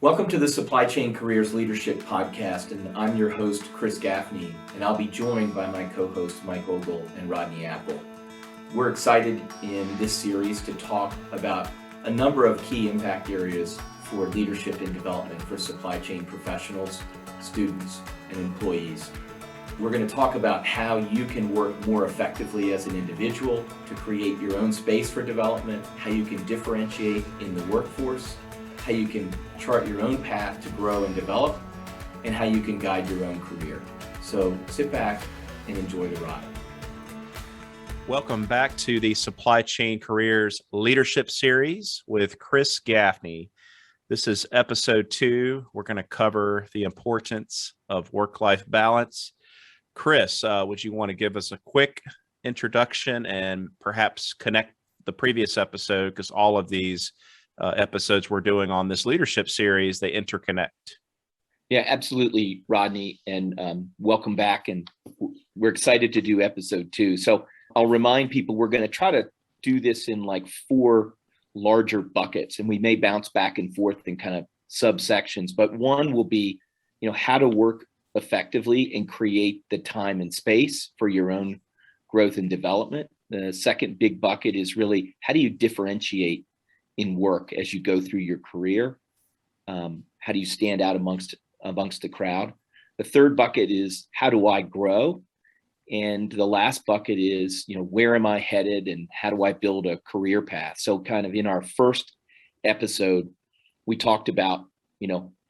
Welcome to the Supply Chain Careers Leadership Podcast, and I'm your host, Chris Gaffney, and I'll be joined by my co-hosts, Mike Ogle and Rodney Apple. We're excited in this series to talk about a number of key impact areas for leadership and development for supply chain professionals, students, and employees. We're going to talk about how you can work more effectively as an individual to create your own space for development, how you can differentiate in the workforce, how you can chart your own path to grow and develop, and how you can guide your own career. So sit back and enjoy the ride. Welcome back to the Supply Chain Careers Leadership Series with Chris Gaffney. This is episode 2. We're going to cover the importance of work-life balance. Chris, would you want to give us a quick introduction and perhaps connect the previous episode, because all of these episodes we're doing on this leadership series, they interconnect. Yeah, absolutely, Rodney, and welcome back. And we're excited to do episode 2. So I'll remind people we're going to try to do this in like 4 larger buckets, and we may bounce back and forth in kind of subsections. But one will be, how to work effectively and create the time and space for your own growth and development. The second big bucket is really, how do you differentiate in work as you go through your career? How do you stand out amongst the crowd? The third bucket is, how do I grow? And the last bucket is, where am I headed and how do I build a career path? So kind of in our first episode, we talked about,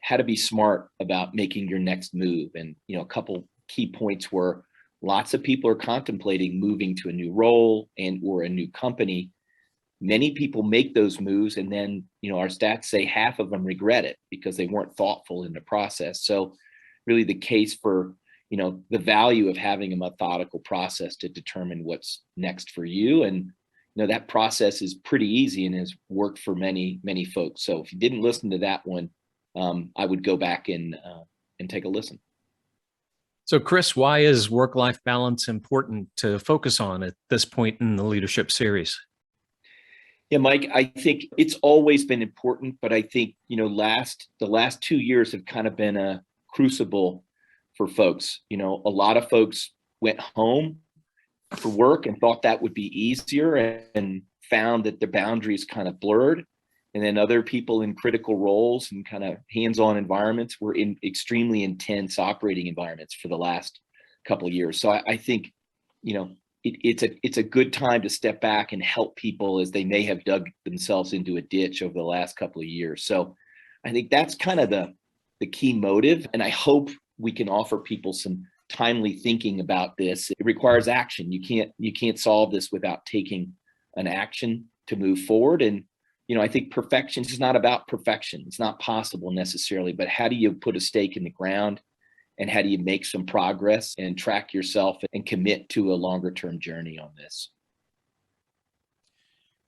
how to be smart about making your next move. And, a couple key points were lots of people are contemplating moving to a new role and or a new company. Many people make those moves, and then, our stats say half of them regret it because they weren't thoughtful in the process. So really the case for, the value of having a methodical process to determine what's next for you. And, that process is pretty easy and has worked for many, many folks. So if you didn't listen to that one, I would go back and take a listen. So Chris, why is work-life balance important to focus on at this point in the leadership series? Yeah, Mike, I think it's always been important, but I think, the last 2 years have kind of been a crucible for folks. A lot of folks went home for work and thought that would be easier and found that the boundaries kind of blurred. And then other people in critical roles and kind of hands-on environments were in extremely intense operating environments for the last couple of years. So I think, it's a good time to step back and help people as they may have dug themselves into a ditch over the last couple of years. So I think that's kind of the key motive. And I hope we can offer people some timely thinking about this. It requires action. You can't solve this without taking an action to move forward. And, I think perfection is not about perfection. It's not possible necessarily, but how do you put a stake in the ground? And how do you make some progress and track yourself and commit to a longer term journey on this?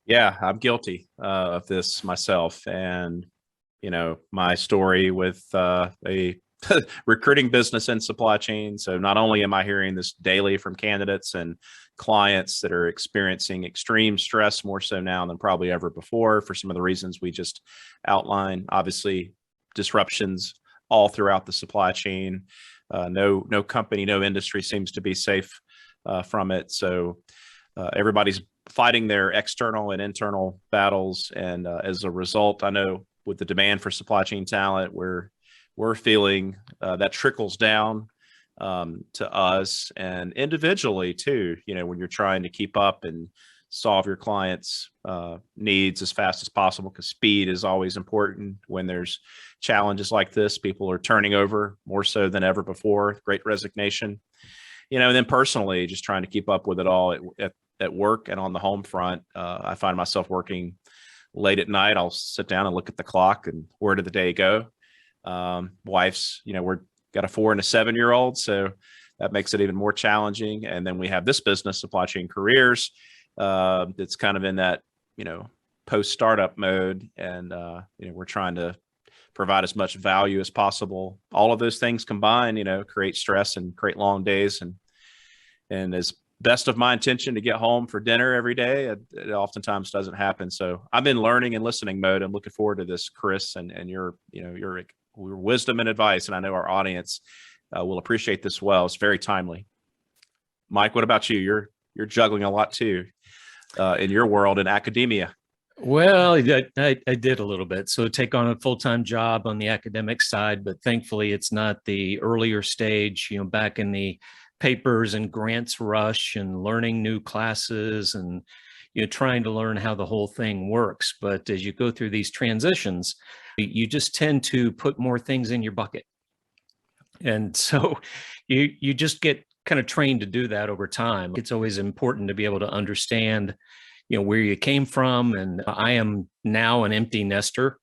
Yeah, I'm guilty of this myself. And, my story with a recruiting business and supply chain. So not only am I hearing this daily from candidates and clients that are experiencing extreme stress, more so now than probably ever before for some of the reasons we just outlined, obviously disruptions all throughout the supply chain. No company, no industry seems to be safe from it. So everybody's fighting their external and internal battles. And as a result, I know with the demand for supply chain talent, we're feeling that trickles down to us and individually too, when you're trying to keep up and solve your clients' needs as fast as possible, because speed is always important when there's challenges like this. People are turning over more so than ever before, great resignation, and then personally, just trying to keep up with it all at work and on the home front. I find myself working late at night. I'll sit down and look at the clock and where did the day go? Wife's, we're got a 4 and a 7-year-old. So that makes it even more challenging. And then we have this business, Supply Chain Careers, that's kind of in that, post startup mode. And, we're trying to provide as much value as possible. All of those things combined, create stress and create long days. And as best of my intention to get home for dinner every day, it oftentimes doesn't happen. So I'm in learning and listening mode. I'm looking forward to this, Chris, and your wisdom and advice. And I know our audience will appreciate this well. It's very timely. Mike, what about you? You're juggling a lot too in your world in academia. Well, I did a little bit. So take on a full-time job on the academic side, but thankfully it's not the earlier stage, back in the papers and grants rush and learning new classes and, trying to learn how the whole thing works. But as you go through these transitions, you just tend to put more things in your bucket. And so you just get kind of trained to do that over time. It's always important to be able to understand where you came from. And I am now an empty nester.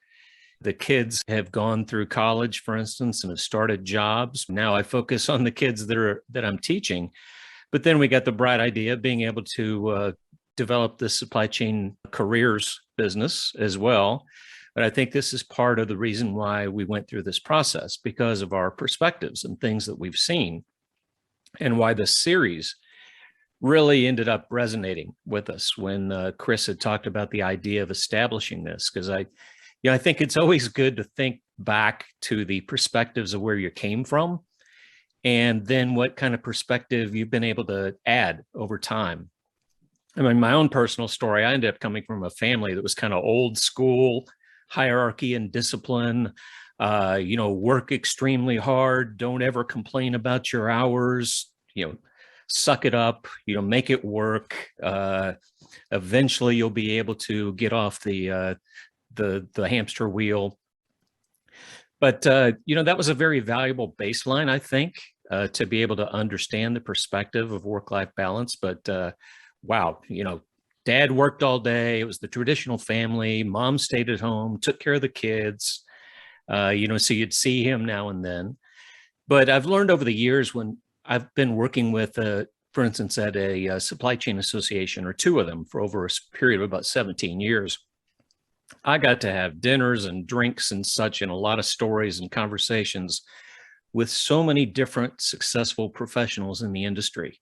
The kids have gone through college, for instance, and have started jobs. Now I focus on the kids that I'm teaching. But then we got the bright idea of being able to develop the supply chain careers business as well. But I think this is part of the reason why we went through this process, because of our perspectives and things that we've seen, and why this series really ended up resonating with us when Chris had talked about the idea of establishing this. Because I think it's always good to think back to the perspectives of where you came from, and then what kind of perspective you've been able to add over time. I mean, my own personal story, I ended up coming from a family that was kind of old school, hierarchy and discipline, work extremely hard, don't ever complain about your hours, suck it up, make it work. Eventually you'll be able to get off the hamster wheel. But, that was a very valuable baseline, I think, to be able to understand the perspective of work-life balance. But wow, Dad worked all day. It was the traditional family. Mom stayed at home, took care of the kids, so you'd see him now and then. But I've learned over the years, when I've been working with, for instance, at a supply chain association, or two of them, for over a period of about 17 years, I got to have dinners and drinks and such, and a lot of stories and conversations with so many different successful professionals in the industry.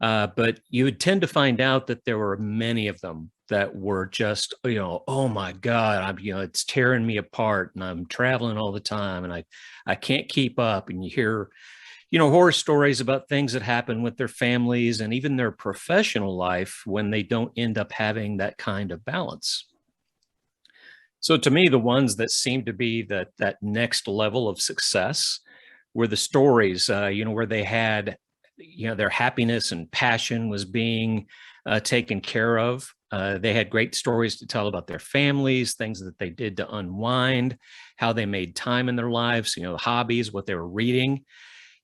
But you would tend to find out that there were many of them that were just, oh my God, it's tearing me apart, and I'm traveling all the time, and I can't keep up. And you hear, horror stories about things that happen with their families and even their professional life when they don't end up having that kind of balance. So to me, the ones that seem to be that next level of success were the stories, where they had, their happiness and passion was being taken care of. They had great stories to tell about their families, things that they did to unwind, how they made time in their lives, hobbies, what they were reading.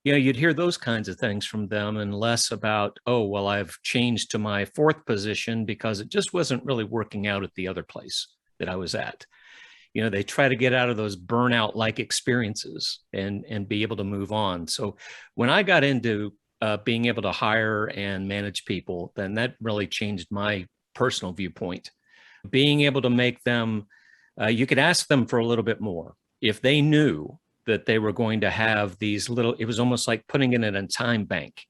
You'd hear those kinds of things from them, and less about, oh, well, I've changed to my fourth position because it just wasn't really working out at the other place that I was at. They try to get out of those burnout-like experiences and be able to move on. So when I got into being able to hire and manage people, then that really changed my personal viewpoint. Being able to make them, you could ask them for a little bit more. If they knew that they were going to have these little, it was almost like putting it in a time bank.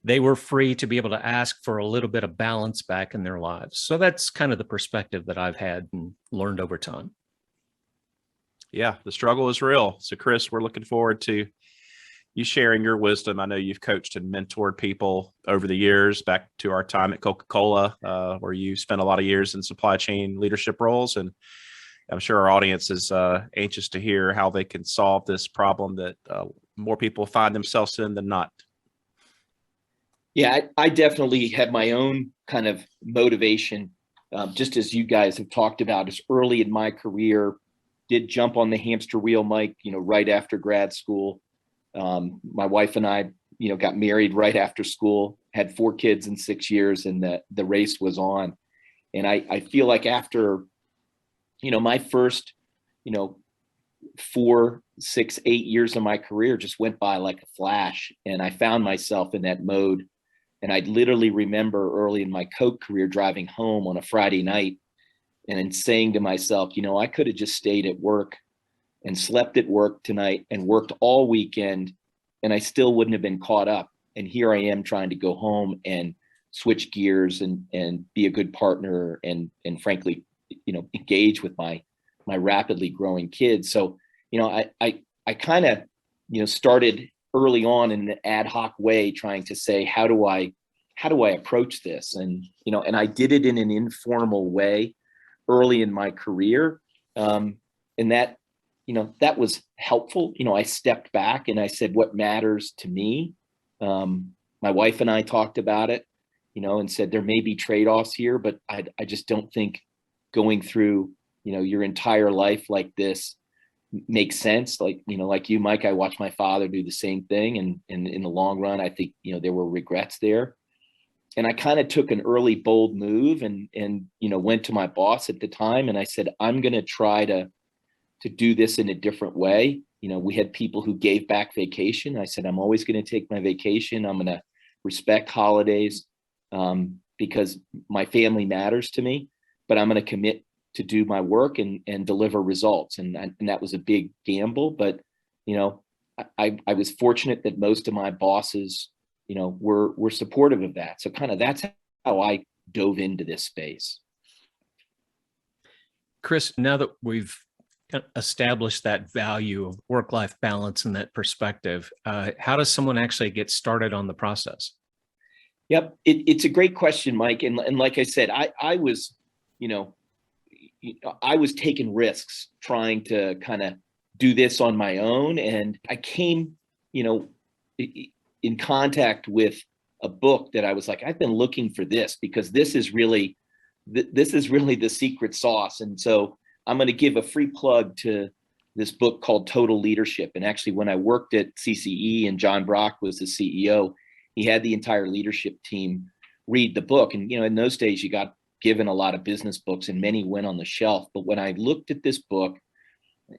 They were free to be able to ask for a little bit of balance back in their lives. So that's kind of the perspective that I've had and learned over time. Yeah, the struggle is real. So Chris, we're looking forward to you sharing your wisdom. I know you've coached and mentored people over the years, back to our time at Coca-Cola, where you spent a lot of years in supply chain leadership roles. And I'm sure our audience is anxious to hear how they can solve this problem that more people find themselves in than not. Yeah, I definitely have my own kind of motivation, just as you guys have talked about, as early in my career, did jump on the hamster wheel, Mike, right after grad school. My wife and I, got married right after school, had 4 kids in 6 years, and the race was on. And I feel like after, my first, 4, 6, 8 years of my career just went by like a flash, and I found myself in that mode. And I'd literally remember early in my Coke career driving home on a Friday night and then saying to myself, I could have just stayed at work and slept at work tonight and worked all weekend, and I still wouldn't have been caught up. and here I am trying to go home and switch gears and be a good partner and frankly, engage with my rapidly growing kids. So, I kind of, started early on in an ad hoc way, trying to say, how do I approach this? And, and I did it in an informal way early in my career. And that, that was helpful. I stepped back and I said, what matters to me? My wife and I talked about it, and said there may be trade-offs here, but I just don't think going through, your entire life like this makes sense. Like you, Mike, I watched my father do the same thing. And in the long run, I think, there were regrets there. And I kind of took an early, bold move and went to my boss at the time. And I said, I'm going to try to do this in a different way. We had people who gave back vacation. I said, I'm always going to take my vacation. I'm going to respect holidays because my family matters to me, but I'm going to commit to do my work and deliver results. And that was a big gamble, but, I was fortunate that most of my bosses, were supportive of that. So kind of that's how I dove into this space. Chris, now that we've established that value of work-life balance and that perspective, how does someone actually get started on the process? Yep. It's a great question, Mike. And like I said, I was, I was taking risks trying to kind of do this on my own. And I came, in contact with a book that I was like, I've been looking for this because this is really the secret sauce. And so I'm going to give a free plug to this book called Total Leadership. And actually, when I worked at CCE and John Brock was the CEO, he had the entire leadership team read the book. And, in those days, you got given a lot of business books and many went on the shelf. But when I looked at this book,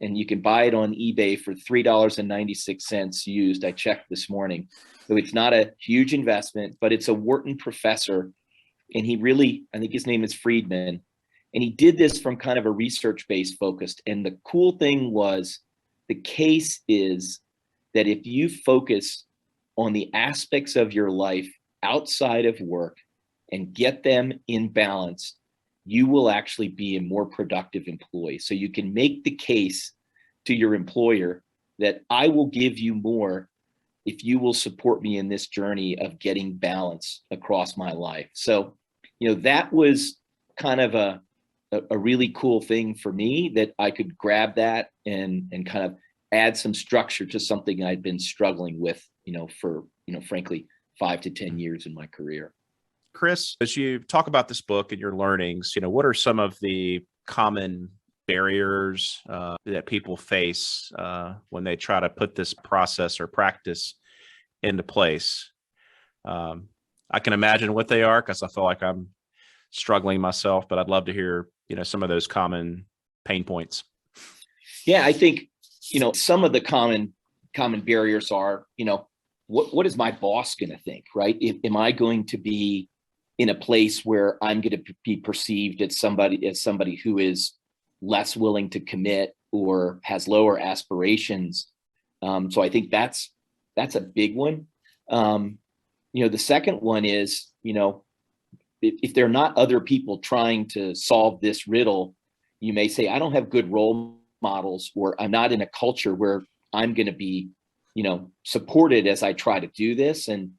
and you can buy it on eBay for $3.96 used, I checked this morning. So it's not a huge investment, but it's a Wharton professor. And he really, I think his name is Friedman. And he did this from kind of a research-based focused. And the cool thing was the case is that if you focus on the aspects of your life outside of work and get them in balance, you will actually be a more productive employee. So you can make the case to your employer that I will give you more if you will support me in this journey of getting balance across my life. So, that was kind of a really cool thing for me that I could grab that and kind of add some structure to something I'd been struggling with, for, frankly, 5 to 10 years in my career. Chris, as you talk about this book and your learnings, what are some of the common barriers that people face when they try to put this process or practice into place? I can imagine what they are because I feel like I'm struggling myself, but I'd love to hear, some of those common pain points. Yeah, I think, some of the common barriers are, what is my boss going to think, right? Am I going to be in a place where I'm going to be perceived as somebody who is less willing to commit or has lower aspirations? So I think that's a big one. The second one is, if there are not other people trying to solve this riddle, you may say, I don't have good role models, or I'm not in a culture where I'm going to be, supported as I try to do this. And,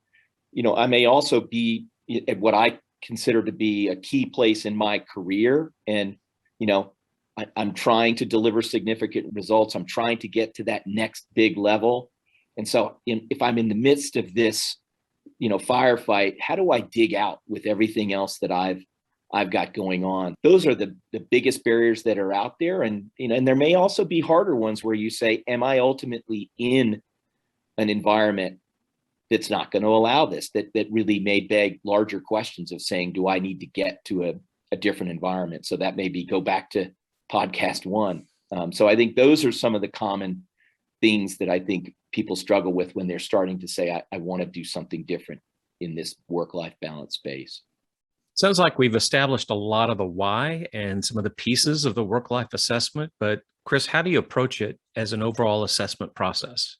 I may also be at what I consider to be a key place in my career. And, I'm trying to deliver significant results. I'm trying to get to that next big level. And so if I'm in the midst of this, firefight, how do I dig out with everything else that I've got going on? Those are the biggest barriers that are out there. And, and there may also be harder ones where you say, am I ultimately in an environment that's not going to allow this, that really may beg larger questions of saying, do I need to get to a different environment? So that maybe go back to podcast 1. So I think those are some of the common things that I think people struggle with when they're starting to say, I want to do something different in this work-life balance space. Sounds like we've established a lot of the why and some of the pieces of the work-life assessment, but Chris, how do you approach it as an overall assessment process?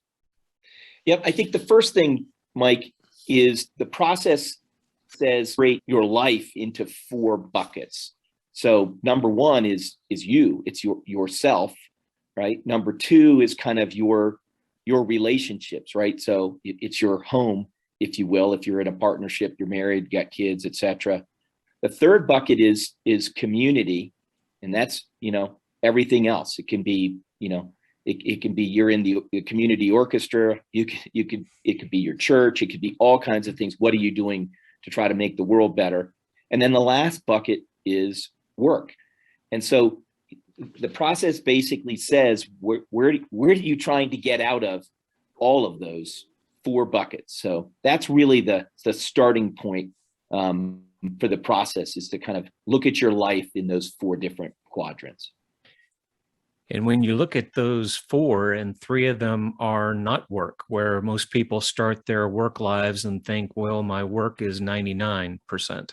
Yep. I think the first thing, Mike, is the process says break your life into 4 buckets. So number 1 is you, it's yourself, right? Number 2 is kind of your relationships, right? So it's your home, if you will, if you're in a partnership, you're married, got kids, etc. The 3rd bucket is community, and that's, everything else. It can be, it can be you're in the community orchestra, it could be your church, it could be all kinds of things. What are you doing to try to make the world better? And then the last bucket is work. And so the process basically says, where are you trying to get out of all of those 4 buckets? So that's really the starting point for the process, is to kind of look at your life in those 4 different quadrants. And when you look at those 4, and 3 of them are not work, where most people start their work lives and think, well, my work is 99%.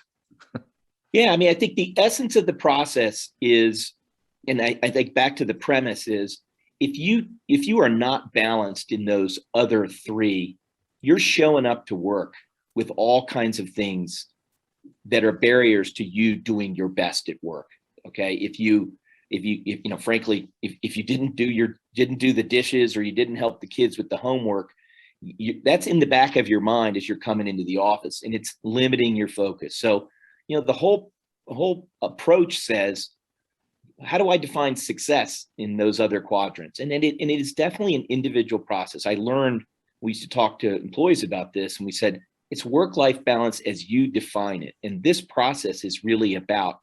Yeah, I mean, I think the essence of the process is, and I think back to the premise is, if you are not balanced in those other 3, you're showing up to work with all kinds of things that are barriers to you doing your best at work. Okay, if you frankly, if you didn't do the dishes, or you didn't help the kids with the homework, that's in the back of your mind as you're coming into the office, and it's limiting your focus. So, the whole approach says, how do I define success in those other quadrants? And it is definitely an individual process. We used to talk to employees about this, and we said, it's work-life balance as you define it. And this process is really about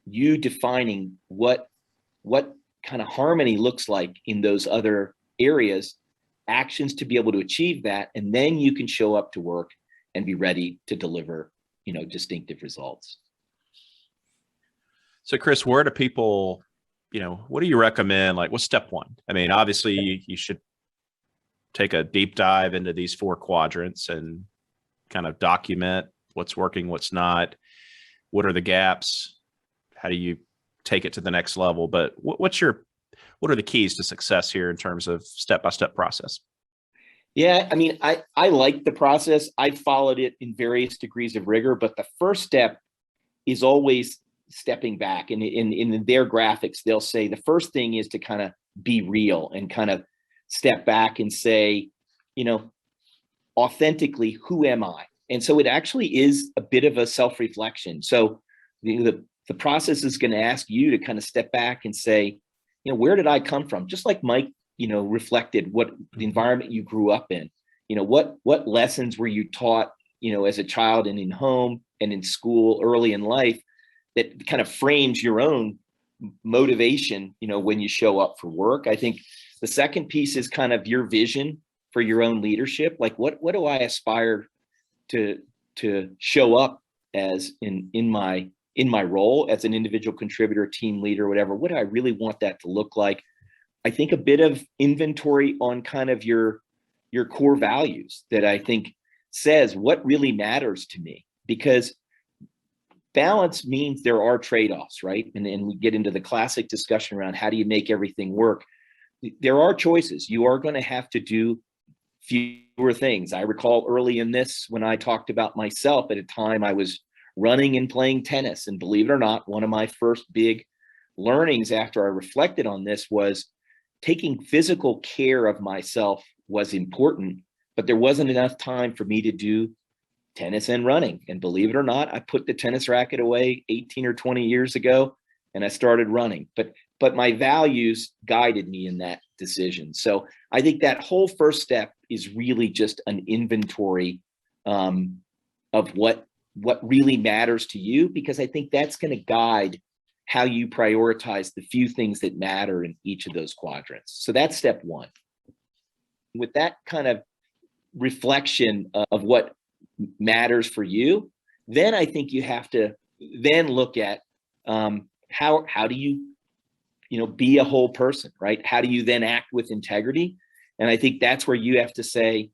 you defining what kind of harmony looks like in those other areas, actions to be able to achieve that. And then you can show up to work and be ready to deliver, distinctive results. So Chris, where do people, what do you recommend? Like, what's step 1? I mean, obviously you should take a deep dive into these 4 quadrants and kind of document what's working, what's not, what are the gaps, how do you take it to the next level? But what are the keys to success here in terms of step-by-step process? Yeah, I mean, I like the process. I followed it in various degrees of rigor, but the first step is always stepping back. And in their graphics, they'll say the first thing is to kind of be real and kind of step back and say, authentically, who am I? And so it actually is a bit of a self-reflection. So the process is going to ask you to kind of step back and say, where did I come from? Just like Mike, reflected what the environment you grew up in. What lessons were you taught, as a child and in home and in school early in life that kind of frames your own motivation, when you show up for work. I think the second piece is kind of your vision for your own leadership. Like, what do I aspire to show up as in my role as an individual contributor, team leader, whatever? What do I really want that to look like? I think a bit of inventory on kind of your core values that I think says what really matters to me, because balance means there are trade-offs, right? And we get into the classic discussion around how do you make everything work? There are choices. You are going to have to do fewer things. I recall early in this, when I talked about myself, at a time I was running and playing tennis. And believe it or not, one of my first big learnings after I reflected on this was taking physical care of myself was important, but there wasn't enough time for me to do tennis and running. And believe it or not, I put the tennis racket away 18 or 20 years ago, and I started running. But my values guided me in that decision. So I think that whole first step is really just an inventory of what really matters to you, because I think that's going to guide how you prioritize the few things that matter in each of those quadrants. So that's step 1. With that kind of reflection of what matters for you, then I think you have to then look at how do you be a whole person, right? How do you then act with integrity? And I think that's where you have to say,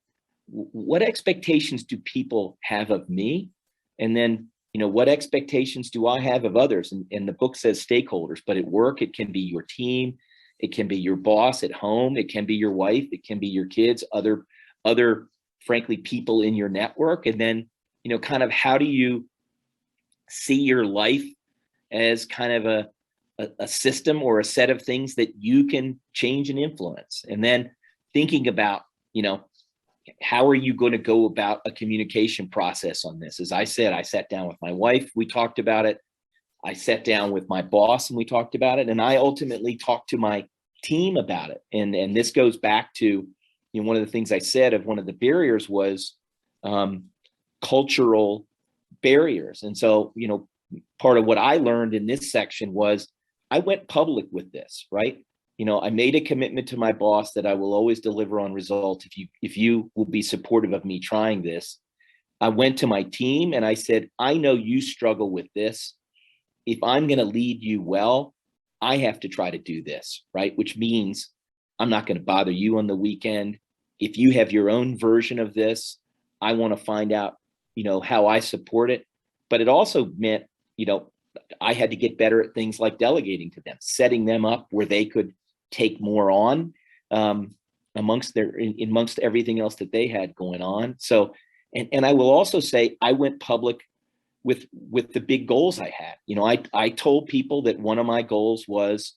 what expectations do people have of me? And then, what expectations do I have of others? And the book says stakeholders, but at work, it can be your team, it can be your boss. At home, it can be your wife, it can be your kids, other frankly, people in your network? And then, kind of how do you see your life as kind of a system or a set of things that you can change and influence? And then thinking about, how are you going to go about a communication process on this? As I said, I sat down with my wife, we talked about it. I sat down with my boss and we talked about it. And I ultimately talked to my team about it. And this goes back to, one of the things I said of one of the barriers was cultural barriers. And so, part of what I learned in this section was I went public with this, right? I made a commitment to my boss that I will always deliver on results if you will be supportive of me trying this. I went to my team and I said, I know you struggle with this. If I'm going to lead you well, I have to try to do this, right? Which means I'm not going to bother you on the weekend. If you have your own version of this, I want to find out, how I support it. But it also meant, I had to get better at things like delegating to them, setting them up where they could take more on amongst everything else that they had going on. So, and I will also say, I went public with the big goals I had. I told people that one of my goals was,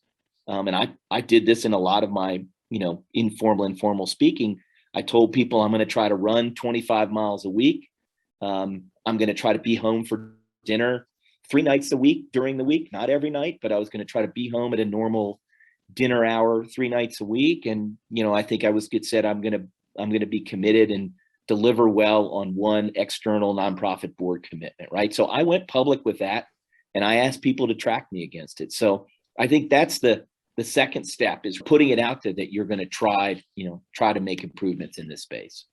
and I did this in a lot of my, informal speaking. I told people I'm going to try to run 25 miles a week. I'm going to try to be home for dinner 3 nights a week during the week, not every night, but I was going to try to be home at a normal dinner hour 3 nights a week. And, I think said, I'm going to be committed and deliver well on one external nonprofit board commitment. Right. So I went public with that and I asked people to track me against it. So I think that's the second step, is putting it out there that you're going to try to make improvements in this space.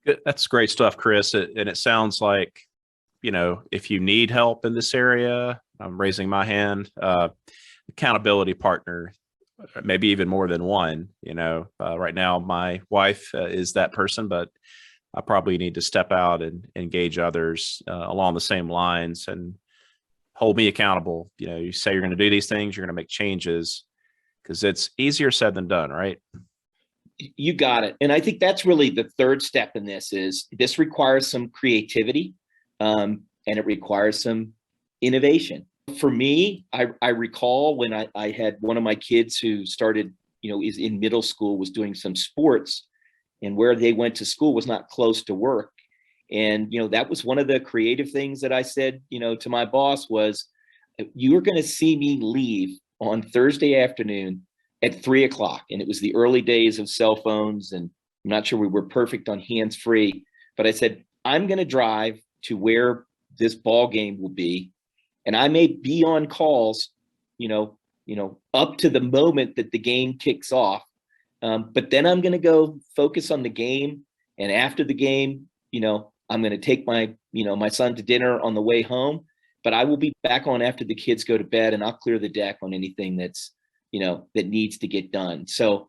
Good. That's great stuff, Chris. And it sounds like, if you need help in this area, I'm raising my hand, accountability partner, maybe even more than one. Right now my wife is that person, but I probably need to step out and engage others along the same lines and hold me accountable. You say you're going to do these things, you're going to make changes, because it's easier said than done, right? You got it. And I think that's really the third step in this. Is this requires some creativity, and it requires some innovation. For me, I recall when I had one of my kids who started, is in middle school, was doing some sports, and where they went to school was not close to work. And, that was one of the creative things that I said, to my boss was, you are going to see me leave on Thursday afternoon at 3:00. And it was the early days of cell phones. And I'm not sure we were perfect on hands-free, but I said, I'm going to drive to where this ball game will be. And I may be on calls, up to the moment that the game kicks off. But then I'm going to go focus on the game. And after the game, I'm going to take my son to dinner on the way home, but I will be back on after the kids go to bed, and I'll clear the deck on anything that's, that needs to get done. So,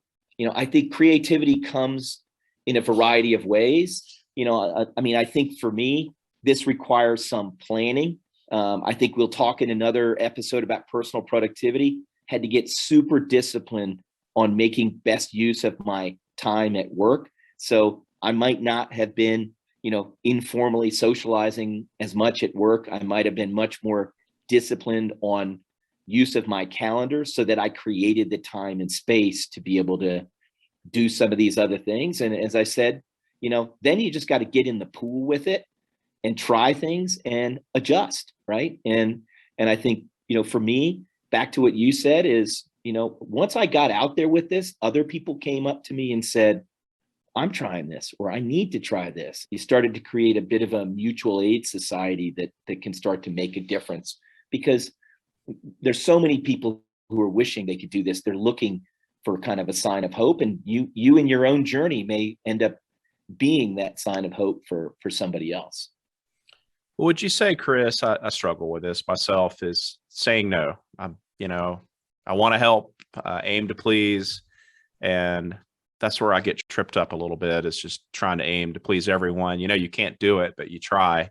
I think creativity comes in a variety of ways. I think for me, this requires some planning. I think we'll talk in another episode about personal productivity. Had to get super disciplined on making best use of my time at work. So I might not have been, informally socializing as much at work. I might have been much more disciplined on use of my calendar so that I created the time and space to be able to do some of these other things. And as I said, then you just got to get in the pool with it and try things and adjust, right? And I think, for me, back to what you said is, once I got out there with this, other people came up to me and said, I'm trying this, or I need to try this. You started to create a bit of a mutual aid society that can start to make a difference, because there's so many people who are wishing they could do this. They're looking for kind of a sign of hope, and you in your own journey may end up being that sign of hope for somebody else. Would you say, Chris, I struggle with this myself, is saying no. I want to help, aim to please. And that's where I get tripped up a little bit. It's just trying to aim to please everyone. You can't do it, but you try.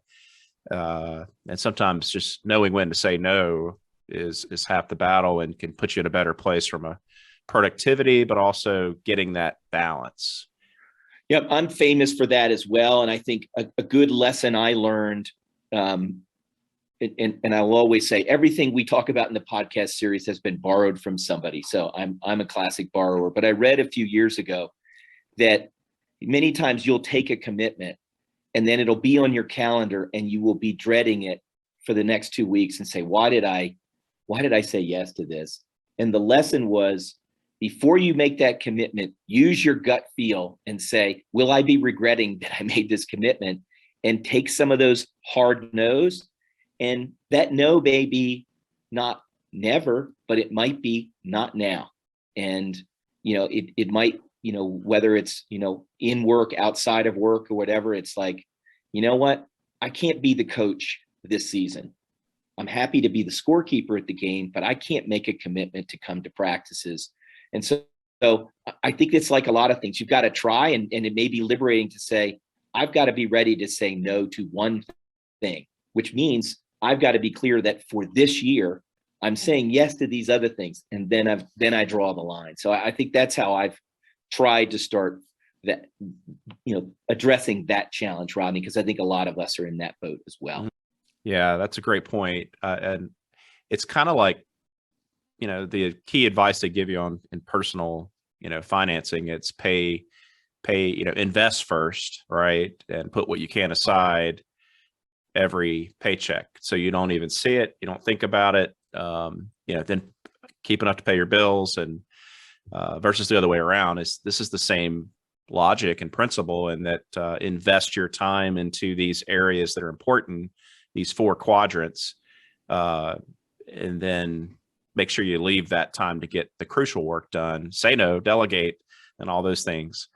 And sometimes just knowing when to say no is half the battle and can put you in a better place from a productivity, but also getting that balance. Yep, I'm famous for that as well. And I think a good lesson I learned, and I'll always say everything we talk about in the podcast series has been borrowed from somebody. So I'm a classic borrower. But I read a few years ago that many times you'll take a commitment and then it'll be on your calendar and you will be dreading it for the next 2 weeks and say, why did I say yes to this? And the lesson was, before you make that commitment, use your gut feel and say, will I be regretting that I made this commitment? And take some of those hard no's. And that no may be not never, but it might be not now. And, it might, whether it's, in work, outside of work or whatever, it's like, you know what? I can't be the coach this season. I'm happy to be the scorekeeper at the game, but I can't make a commitment to come to practices. And so I think it's like a lot of things. You've got to try, and it may be liberating to say, I've got to be ready to say no to one thing, which means I've got to be clear that for this year, I'm saying yes to these other things. And then I draw the line. So I think that's how I've tried to start that, addressing that challenge, Rodney, because I think a lot of us are in that boat as well. Yeah, that's a great point. And it's kind of like, the key advice they give you in personal, financing, it's invest first, right? And put what you can aside every paycheck. So you don't even see it. You don't think about it. Then keep enough to pay your bills, and versus the other way around. This is the same logic and principle, in that invest your time into these areas that are important, these 4 quadrants, and then make sure you leave that time to get the crucial work done. Say no, delegate, and all those things.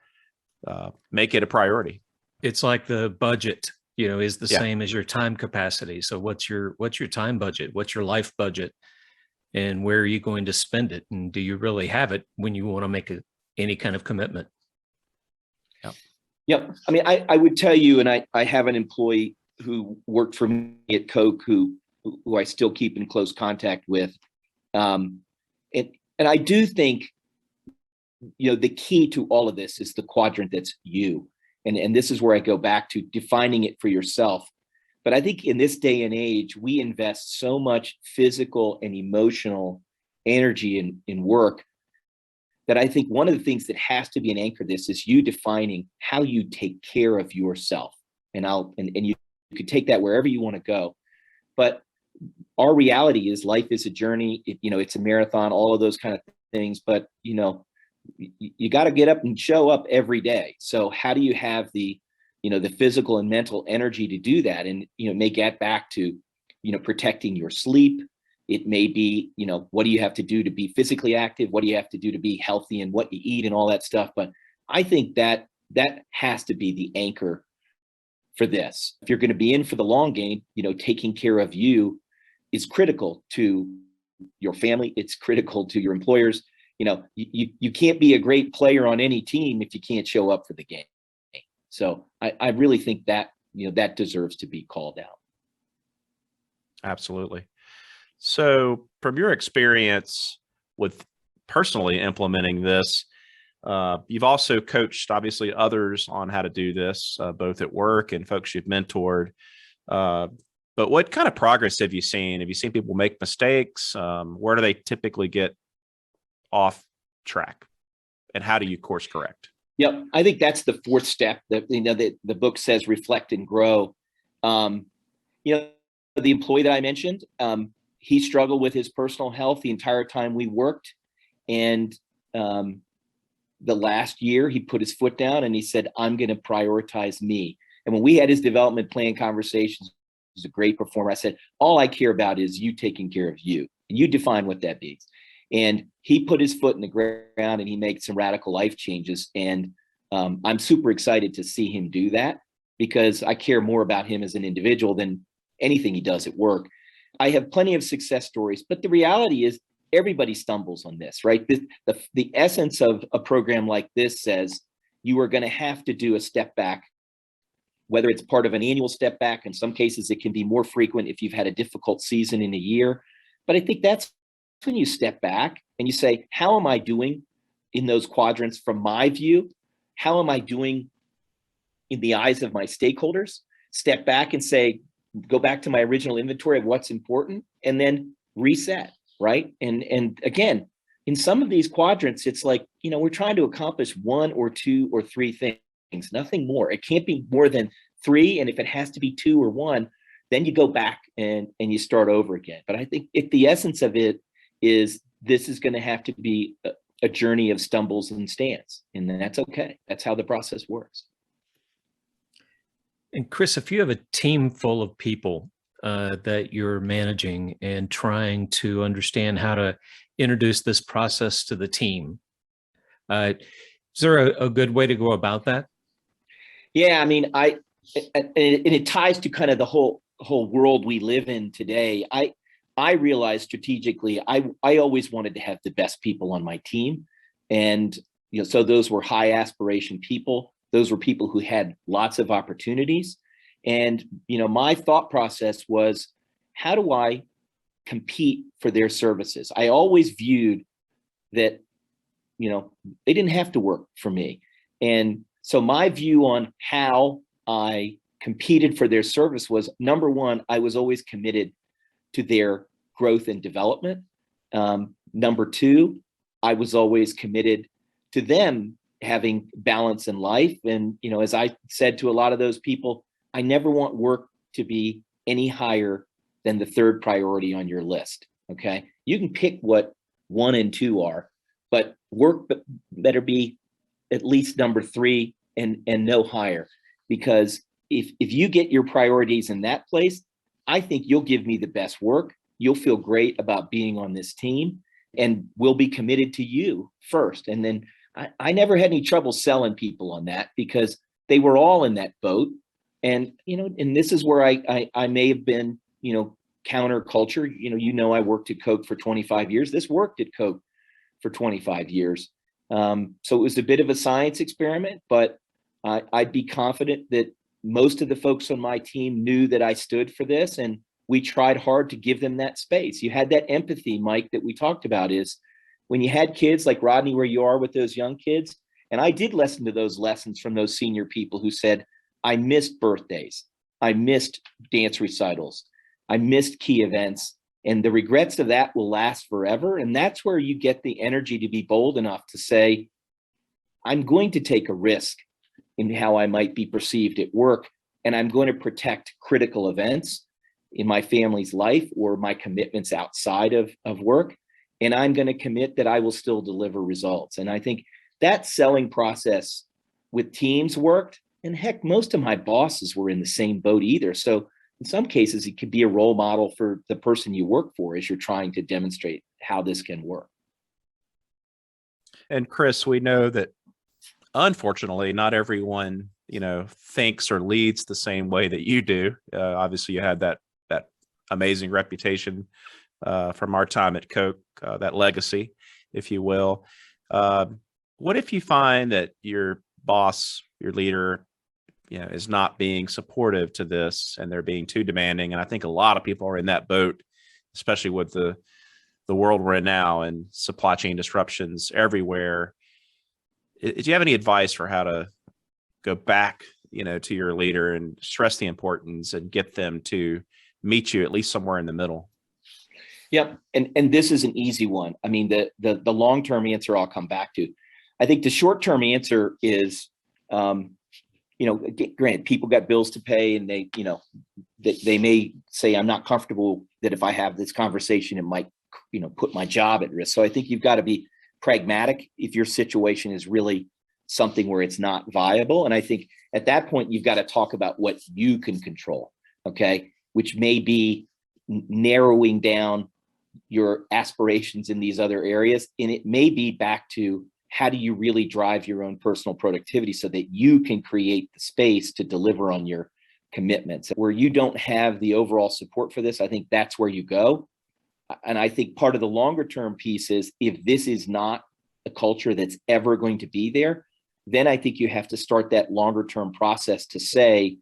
Make it a priority. It's like the budget, is the same as your time capacity. So what's your time budget? What's your life budget? And where are you going to spend it? And do you really have it when you want to make any kind of commitment? Yep. I mean, I would tell you, and I have an employee who worked for me at Coke who I still keep in close contact with. And I do think, the key to all of this is the quadrant that's you. And this is where I go back to defining it for yourself. But I think in this day and age, we invest so much physical and emotional energy in work that I think one of the things that has to be an anchor to this is you defining how you take care of yourself. And you could take that wherever you want to go. But our reality is life is a journey. It's a marathon, all of those kind of things. But, you got to get up and show up every day. So how do you have the physical and mental energy to do that? And, may get back to, protecting your sleep. It may be, what do you have to do to be physically active? What do you have to do to be healthy, and what you eat and all that stuff? But I think that has to be the anchor for this. If you're going to be in for the long game, taking care of you is critical to your family. It's critical to your employers. You can't be a great player on any team if you can't show up for the game. So I really think that, that deserves to be called out. Absolutely. So from your experience with personally implementing this, you've also coached obviously others on how to do this, both at work and folks you've mentored. But what kind of progress have you seen? Have you seen people make mistakes? Where do they typically get off track, and how do you course correct? Yep. I think that's the 4th step that, the book says, reflect and grow. The employee that I mentioned, he struggled with his personal health the entire time we worked. And the last year he put his foot down and he said, I'm going to prioritize me. And when we had his development plan conversations, he was a great performer. I said, all I care about is you taking care of you. And you define what that means. And he put his foot in the ground and he made some radical life changes. And I'm super excited to see him do that, because I care more about him as an individual than anything he does at work. I have plenty of success stories, but the reality is everybody stumbles on this, right? The essence of a program like this says you are going to have to do a step back, whether it's part of an annual step back. In some cases, it can be more frequent if you've had a difficult season in a year. But I think that's when you step back and you say, how am I doing in those quadrants from my view? How am I doing in the eyes of my stakeholders, step back and say, go back to my original inventory of what's important, and then reset, right? And again, in some of these quadrants, it's like, we're trying to accomplish one or two or three things, nothing more. It can't be more than three. And if it has to be two or one, then you go back and you start over again. But I think if the essence of it is, this is going to have to be a journey of stumbles and stands, and that's okay. That's how the process works. And Chris, if you have a team full of people that you're managing and trying to understand how to introduce this process to the team, is there a good way to go about that? Yeah, I mean, and it ties to kind of the whole world we live in today. I realized strategically, I always wanted to have the best people on my team. And, so those were high aspiration people. Those were people who had lots of opportunities. And, my thought process was, how do I compete for their services? I always viewed that, they didn't have to work for me. And so my view on how I competed for their service was, number one, I was always committed to their growth and development. Number two, I was always committed to them having balance in life. And, as I said to a lot of those people, I never want work to be any higher than the third priority on your list. Okay. You can pick what 1 and 2 are, but work better be at least number 3 and no higher. Because if you get your priorities in that place, I think you'll give me the best work. You'll feel great about being on this team, and we'll be committed to you first. And then I never had any trouble selling people on that, because they were all in that boat. And, and this is where I may have been, counterculture. I worked at Coke for 25 years. This worked at Coke for 25 years. So it was a bit of a science experiment, but I'd be confident that most of the folks on my team knew that I stood for this, and we tried hard to give them that space. You had that empathy, Mike, that we talked about, is when you had kids like Rodney, where you are with those young kids. And I did listen to those lessons from those senior people who said, I missed birthdays, I missed dance recitals, I missed key events. And the regrets of that will last forever. And that's where you get the energy to be bold enough to say, I'm going to take a risk in how I might be perceived at work, and I'm going to protect critical events in my family's life or my commitments outside of work. And I'm going to commit that I will still deliver results. And I think that selling process with teams worked. And heck, most of my bosses were in the same boat either. So in some cases, it could be a role model for the person you work for as you're trying to demonstrate how this can work. And Chris, we know that unfortunately, not everyone, thinks or leads the same way that you do. Obviously, you had that amazing reputation from our time at Coke, that legacy, if you will. What if you find that your boss, your leader, is not being supportive to this, and they're being too demanding? And I think a lot of people are in that boat, especially with the world we're in now and supply chain disruptions everywhere. Do you have any advice for how to go back, to your leader and stress the importance and get them to meet you at least somewhere in the middle? Yep. And this is an easy one. I mean, the long-term answer I'll come back to. I think the short-term answer is, granted, people got bills to pay, and they may say, I'm not comfortable that if I have this conversation, it might, put my job at risk. So I think you've got to be pragmatic if your situation is really something where it's not viable. And I think at that point, you've got to talk about what you can control, okay, which may be narrowing down your aspirations in these other areas. And it may be back to, how do you really drive your own personal productivity so that you can create the space to deliver on your commitments? Where you don't have the overall support for this, I think that's where you go. And I think part of the longer term piece is, if this is not a culture that's ever going to be there, then I think you have to start that longer term process to say,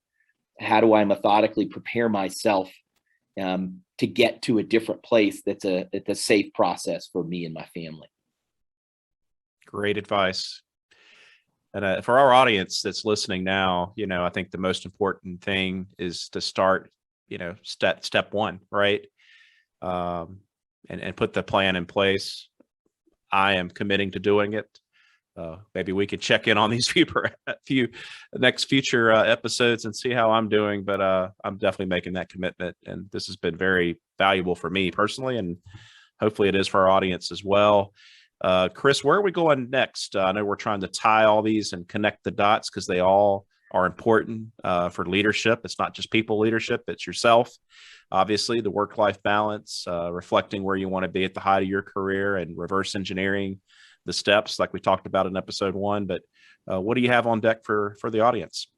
how do I methodically prepare myself to get to a different place that's a safe process for me and my family? Great advice. And for our audience that's listening now, I think the most important thing is to start, step one, right? And put the plan in place. I am committing to doing it. Maybe we could check in on these next future episodes and see how I'm doing. But I'm definitely making that commitment, and this has been very valuable for me personally, and hopefully it is for our audience as well. Chris, where are we going next? I know we're trying to tie all these and connect the dots because they all are important for leadership. It's not just people leadership, it's yourself. Obviously, the work-life balance, reflecting where you want to be at the height of your career, and reverse engineering the steps like we talked about in episode 1. But what do you have on deck for the audience?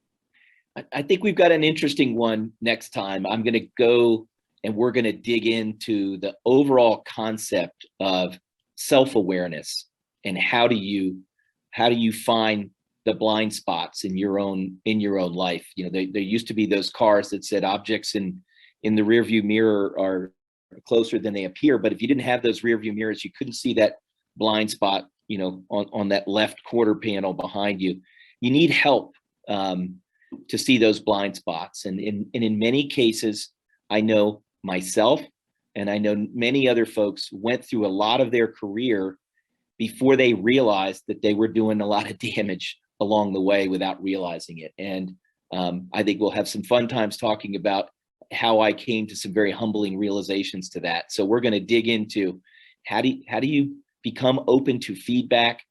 I think we've got an interesting one next time. I'm going to go and we're going to dig into the overall concept of self-awareness and how do you find the blind spots in your own life. There used to be those cars that said objects in the rearview mirror are closer than they appear, but if you didn't have those rearview mirrors, you couldn't see that blind spot on that left quarter panel behind you. You need help to see those blind spots, and in many cases, I know myself and I know many other folks went through a lot of their career before they realized that they were doing a lot of damage along the way without realizing it. And I think we'll have some fun times talking about how I came to some very humbling realizations to that. So we're going to dig into how do you become open to feedback?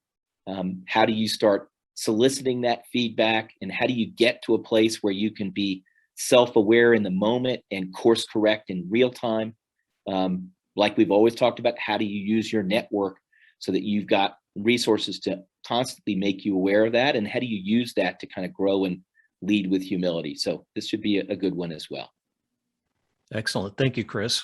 How do you start soliciting that feedback? And how do you get to a place where you can be self-aware in the moment and course correct in real time? Like we've always talked about, how do you use your network so that you've got resources to constantly make you aware of that? And how do you use that to kind of grow and lead with humility? So this should be a good one as well. Excellent. Thank you, Chris.